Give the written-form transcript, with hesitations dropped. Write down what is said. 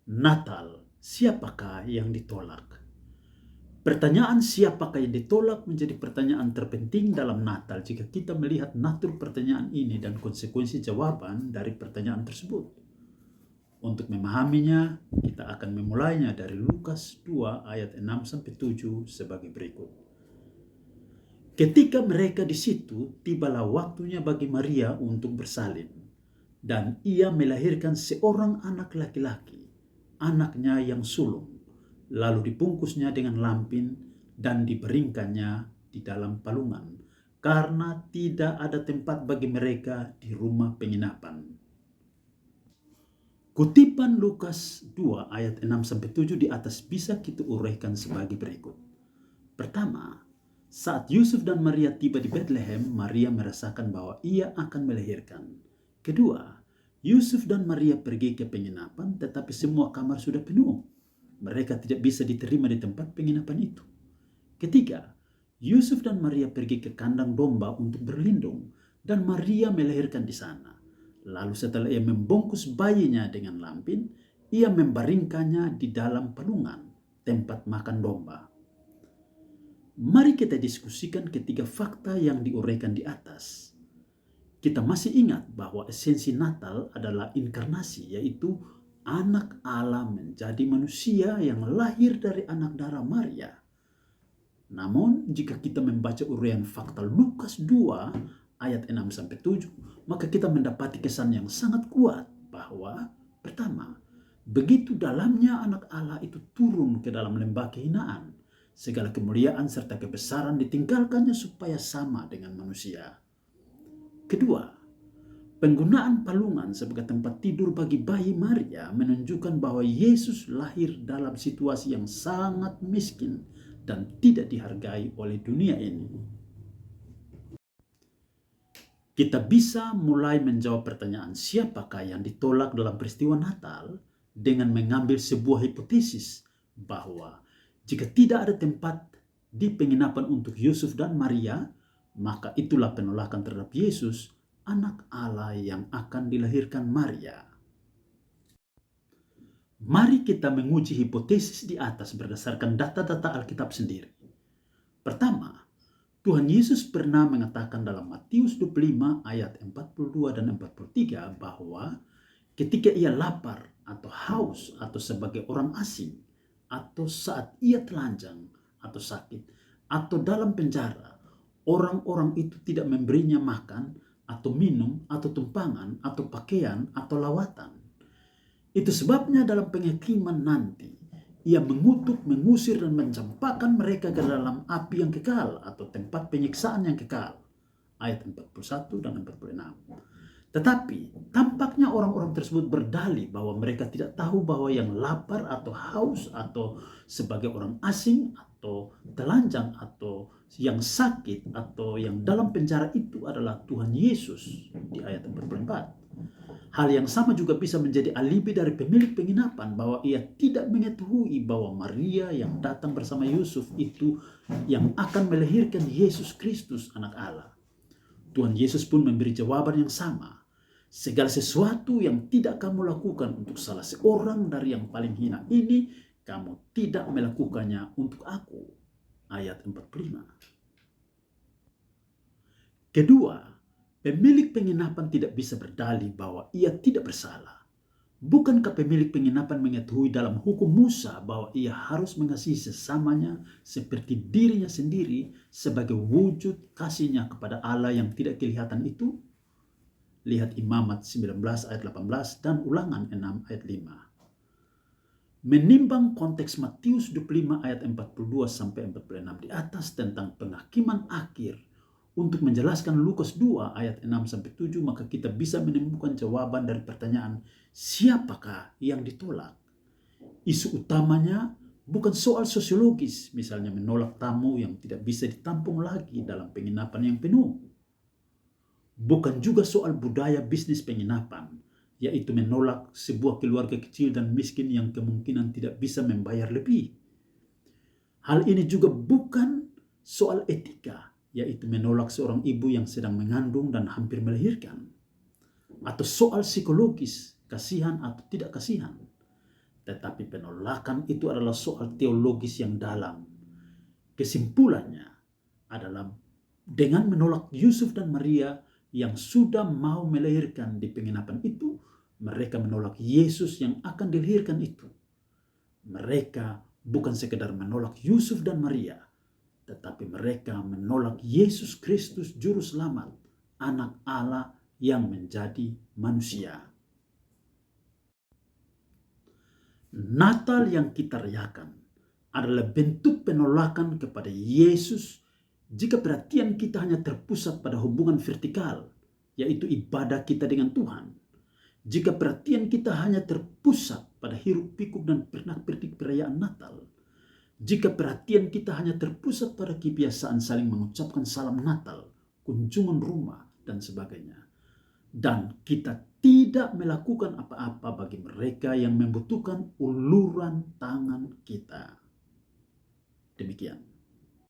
Natal, siapakah yang ditolak? Pertanyaan siapakah yang ditolak menjadi pertanyaan terpenting dalam Natal jika kita melihat natur pertanyaan ini dan konsekuensi jawaban dari pertanyaan tersebut. Untuk memahaminya, kita akan memulainya dari Lukas 2 ayat 6-7 sebagai berikut. Ketika mereka di situ, tibalah waktunya bagi Maria untuk bersalin, dan ia melahirkan seorang anak laki-laki, anaknya yang sulung, lalu dibungkusnya dengan lampin dan diberingkannya di dalam palungan, karena tidak ada tempat bagi mereka di rumah penginapan. Kutipan Lukas 2 ayat 6-7 di atas bisa kita uraikan sebagai berikut. Pertama, saat Yusuf dan Maria tiba di Bethlehem, Maria merasakan bahwa ia akan melahirkan. Kedua, Yusuf dan Maria pergi ke penginapan tetapi semua kamar sudah penuh. Mereka tidak bisa diterima di tempat penginapan itu. Ketiga, Yusuf dan Maria pergi ke kandang domba untuk berlindung dan Maria melahirkan di sana. Lalu setelah ia membungkus bayinya dengan lampin, ia membaringkannya di dalam palungan, tempat makan domba. Mari kita diskusikan ketiga fakta yang diuraikan di atas. Kita masih ingat bahwa esensi Natal adalah inkarnasi, yaitu anak Allah menjadi manusia yang lahir dari anak darah Maria. Namun, jika kita membaca uraian fakta Lukas 2 ayat 6-7, maka kita mendapati kesan yang sangat kuat bahwa pertama, begitu dalamnya anak Allah itu turun ke dalam lembah kehinaan, segala kemuliaan serta kebesaran ditinggalkannya supaya sama dengan manusia. Kedua, penggunaan palungan sebagai tempat tidur bagi bayi Maria menunjukkan bahwa Yesus lahir dalam situasi yang sangat miskin dan tidak dihargai oleh dunia ini. Kita bisa mulai menjawab pertanyaan siapakah yang ditolak dalam peristiwa Natal dengan mengambil sebuah hipotesis bahwa jika tidak ada tempat di penginapan untuk Yusuf dan Maria, maka itulah penolakan terhadap Yesus, anak Allah yang akan dilahirkan Maria. Mari kita menguji hipotesis di atas berdasarkan data-data Alkitab sendiri. Pertama, Tuhan Yesus pernah mengatakan dalam Matius 25 ayat 42 dan 43 bahwa ketika ia lapar atau haus atau sebagai orang asing atau saat ia telanjang atau sakit atau dalam penjara, orang-orang itu tidak memberinya makan atau minum atau tumpangan atau pakaian atau lawatan. Itu sebabnya dalam penghakiman nanti ia mengutuk, mengusir dan mencampakkan mereka ke dalam api yang kekal atau tempat penyiksaan yang kekal. Ayat 41 dan 46. Tetapi tampaknya orang-orang tersebut berdalih bahwa mereka tidak tahu bahwa yang lapar atau haus atau sebagai orang asing atau telanjang atau yang sakit atau yang dalam penjara itu adalah Tuhan Yesus di ayat 44. Hal yang sama juga bisa menjadi alibi dari pemilik penginapan bahwa ia tidak mengetahui bahwa Maria yang datang bersama Yusuf itu yang akan melahirkan Yesus Kristus anak Allah. Tuhan Yesus pun memberi jawaban yang sama. Segala sesuatu yang tidak kamu lakukan untuk salah seorang dari yang paling hina ini, kamu tidak melakukannya untuk aku. Ayat 45. Kedua, pemilik penginapan tidak bisa berdalih bahwa ia tidak bersalah. Bukankah pemilik penginapan mengetahui dalam hukum Musa bahwa ia harus mengasihi sesamanya seperti dirinya sendiri sebagai wujud kasihnya kepada Allah yang tidak kelihatan itu? Lihat Imamat 19 ayat 18 dan Ulangan 6 ayat 5. Menimbang konteks Matius 25 ayat 42 sampai 46 di atas tentang penghakiman akhir untuk menjelaskan Lukas 2 ayat 6-7, maka kita bisa menemukan jawaban dari pertanyaan siapakah yang ditolak. Isu utamanya bukan soal sosiologis, misalnya menolak tamu yang tidak bisa ditampung lagi dalam penginapan yang penuh. Bukan juga soal budaya bisnis penginapan, yaitu menolak sebuah keluarga kecil dan miskin yang kemungkinan tidak bisa membayar lebih. Hal ini juga bukan soal etika, yaitu menolak seorang ibu yang sedang mengandung dan hampir melahirkan. Atau soal psikologis, kasihan atau tidak kasihan. tetapi penolakan itu adalah soal teologis yang dalam. Kesimpulannya adalah dengan menolak Yusuf dan Maria yang sudah mau melahirkan di penginapan itu, mereka menolak Yesus yang akan dilahirkan itu. Mereka bukan sekedar menolak Yusuf dan Maria, tetapi mereka menolak Yesus Kristus Juru Selamat, Anak Allah yang menjadi manusia. Natal yang kita rayakan adalah bentuk penolakan kepada Yesus jika perhatian kita hanya terpusat pada hubungan vertikal, yaitu ibadah kita dengan Tuhan. Jika perhatian kita hanya terpusat pada hiruk pikuk dan pernak-pernik perayaan Natal, jika perhatian kita hanya terpusat pada kebiasaan saling mengucapkan salam Natal, kunjungan rumah, dan sebagainya, dan kita tidak melakukan apa-apa bagi mereka yang membutuhkan uluran tangan kita. Demikian.